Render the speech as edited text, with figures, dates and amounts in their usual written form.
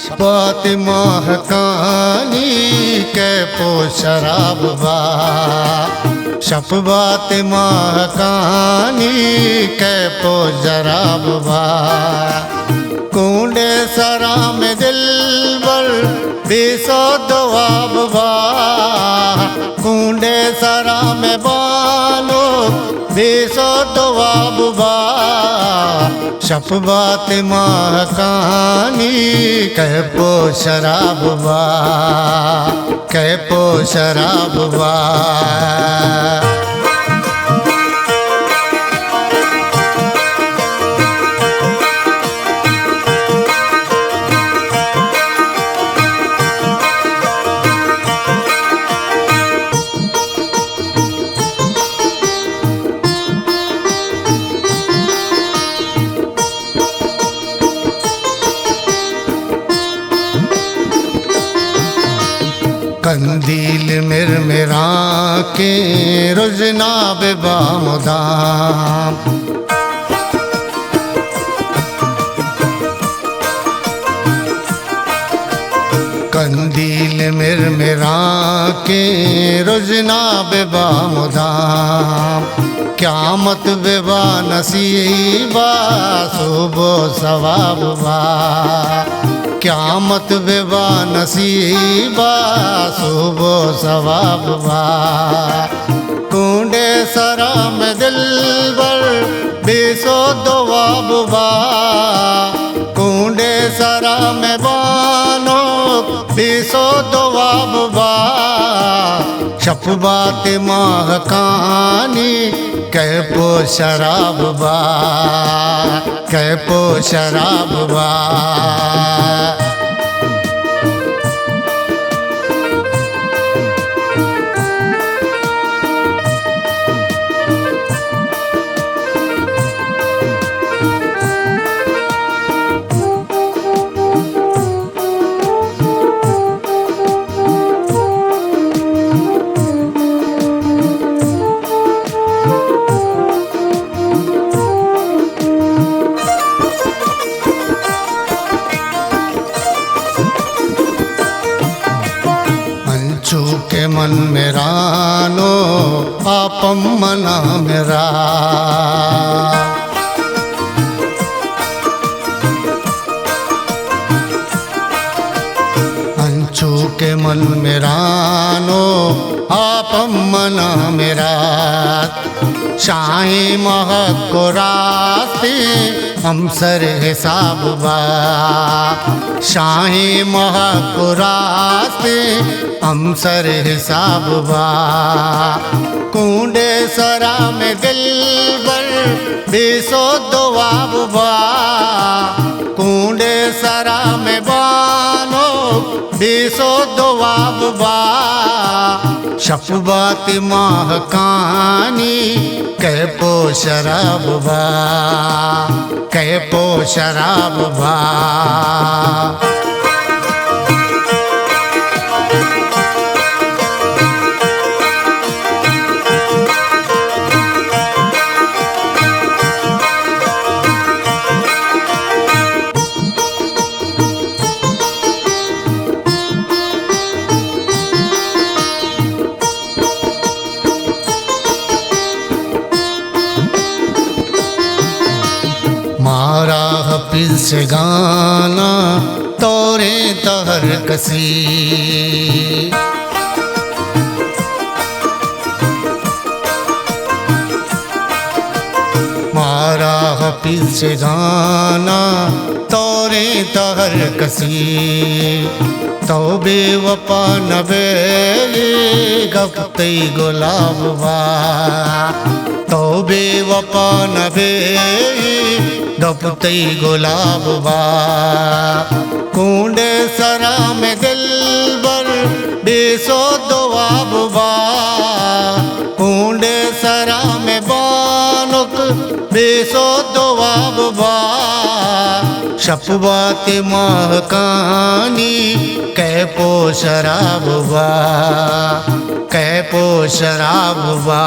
छपत महकानी कै पो शराब बा, छपत महकानी कै पो शराब बा। कूंडे सरा में दिलबर बीसो दुआब बा, कूंडे सरा में बानो बीसो दुआब बा। छपत महकानी कै पो शराब बा, कै पो शराब बा। कंदील मिरमिरा के रोजना बेबामुदाम, कंदील मिरमिरा के रोजना बेबामुदाम। क़यामत बेबा नसीबा सुबह सवाब बा, क़यामत बेबा नसीबा सुबह सवाब बा। कूंडे सरा में दिलबर बीसो दुआब बा, कूंडे सरा में बानो बीसो दुआब बा। छपत महकानी कै पो शराब बा, कै पो शराब बा। के मन मेरा नो पापम मना मेरा, अंशु के मन मेरा नो पापम मना मेरा। शाही महक को रास्ते हमसर हिसाब बा, शाही महक को रास्ते हमसर हिसाब बा। कूंडे सरा में दिलबर बीसो दुआब बा, कूंडे सरा में बानो बीसो दुआब बा। छपत महकानी कै पो शराब बा, कै पो शराब बा। मारा हफिज से गाना तोरे तहर कसी, मारा हफिज से गाना तोरे तहर कसी। तो बेवफा नबे गफ्ते गुलाब बा, तो बेवफा नबे गफ्ते गुलाब बा। कूंडे सरा में दिलबर बीसो दुआब बा, कूंडे सरा में बानुक बीसो दुआब बा। छपत महकानी कै पो शराब बा, कै पो शराब बा।